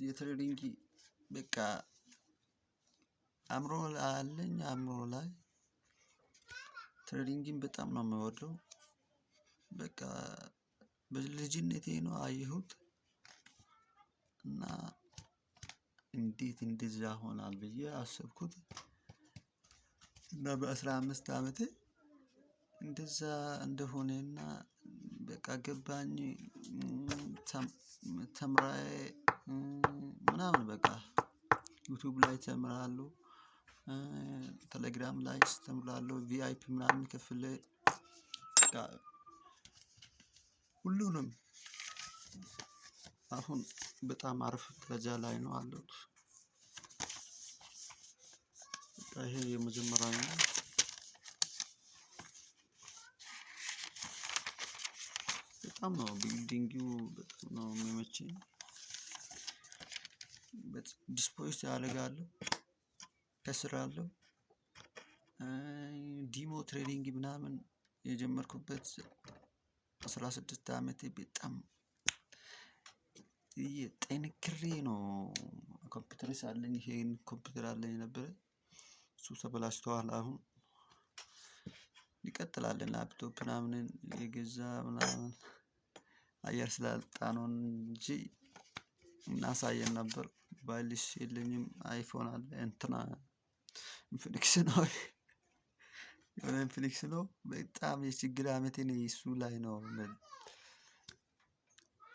የትሬዲንግ በቃ አእምሮ አለኝ። አእምሮ ላይ ትሬዲንግን በጣም ነው የምወደው። በቃ በልጅነቴ ነው አየሁት እና እንዴት እንደዛ ሆናል ብዬ አሰብኩት እና በ15 አመቴ እንደዛ እንደሆነና በቃ ገባኝ። ተምራዬ ምናምን በቃ ዩቲዩብ ላይ ተምራለሁ፣ ቴሌግራም ላይ ተምራለሁ፣ ቪአይፒ ምናምን ከፍዬ በቃ ሁሉንም አሁን በጣም አሪፍ ደረጃ ላይ ነው ያለሁት። ይሄ የመጀመሪያው ነው። በጣም ነው ቢልዲንጉ በጣም ነው የሚመቸኝ። ዲስፖዚት አደርጋለሁ፣ ከስራለሁ። ዲሞ ትሬዲንግ ምናምን የጀመርኩበት 16 አመቴ በጣም ጠንክሬ ነው። ኮምፒውተር ሳለኝ ይሄን ኮምፒውተር አለኝ ነበር። እሱ ተበላሽቷል። አሁን እንቀጥላለን ላፕቶፕ ምናምን የገዛ ምናምን አየር ስላጣ ነው እንጂ እናሳየን ነበር። ባይልሽ የለኝም አይፎን አለ እንትና ኢንፊኒክስ ነው። የሆነ ኢንፊኒክስ ነው። በጣም የችግር አመቴን እሱ ላይ ነው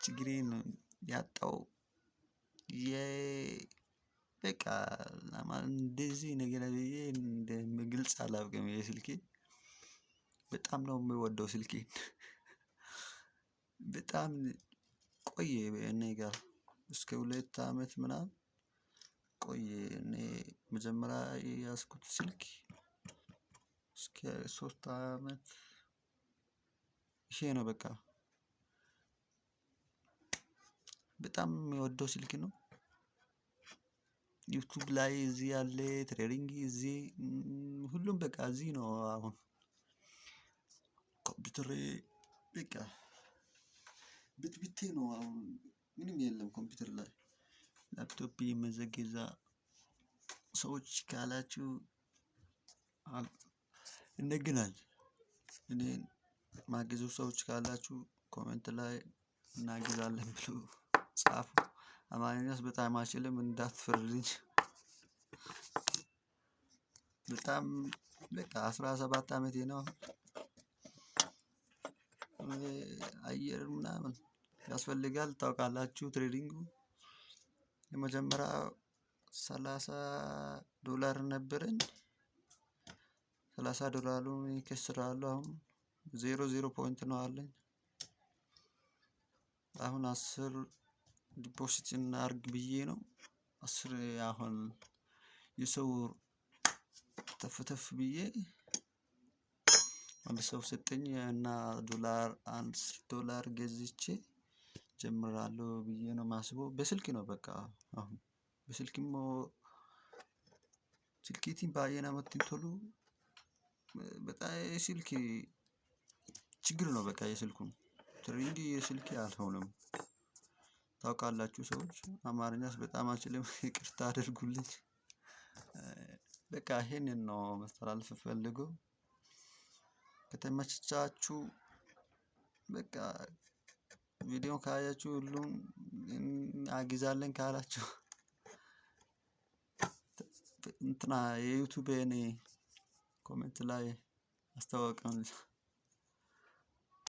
ችግሬን ያጣው። በቃ እንደዚህ ነገር ብዬ እንደምገልጽ አላውቅም። የስልኬን በጣም ነው የምወደው ስልኬን። በጣም ቆየ እኔ ጋር እስከ 2 አመት ምናምን ቆየ። እኔ መጀመሪያ የያዝኩት ስልክ እስከ 3 አመት ይሄ ነው በቃ በጣም የምወደው ስልክ ነው። ዩቲዩብ ላይ እዚህ ያለ ትሬዲንግ እዚህ ሁሉም በቃ እዚህ ነው። አሁን ኮምፒውተሬ በቃ ብትብቴ ነው። አሁን ምንም የለም ኮምፒውተር ላይ። ላፕቶፕ የምገዛ ሰዎች ካላችሁ እንገናኝ። እኔን ማግዙ ሰዎች ካላችሁ ኮሜንት ላይ እናግዛለን ብሎ ጻፉ። አማርኛስ በጣም አልችልም እንዳትፈርዱኝ። በጣም በቃ 17 አመቴ ነው። አየር ምናምን ያስፈልጋል ታውቃላችሁ። ትሬዲንጉ የመጀመሪያ $30 ነበረኝ። $30ዱን ከስራለሁ። አሁን 0 ፖይንት ነው አለኝ። አሁን 10 ዲፖዚት እናድርግ ብዬ ነው። 10 አሁን የሰው ተፍ ተፍ ብዬ አንድ ሰው ሰጠኝ እና $1 ገዝቼ ጀምራለሁ ብዬ ነው የማስበው። በስልክ ነው በቃ አሁን በስልክም ስልኬን ባየን አመት ቶሎ በጣም የስልክ ችግር ነው። በቃ የስልኩን ትሬንዲ የስልኬ አልሆነም። ታውቃላችሁ ሰዎች አማርኛስ በጣም አልችልም ይቅርታ አድርጉልኝ። በቃ ይሄንን ነው ማስተላለፍ የምፈልገው። ከተመቻችሁ በቃ ቪዲዮ ካያችሁ ሁሉም እናግዛለን ካላችሁ እንትና የዩቲዩብ እኔ ኮሜንት ላይ አስተዋውቁን።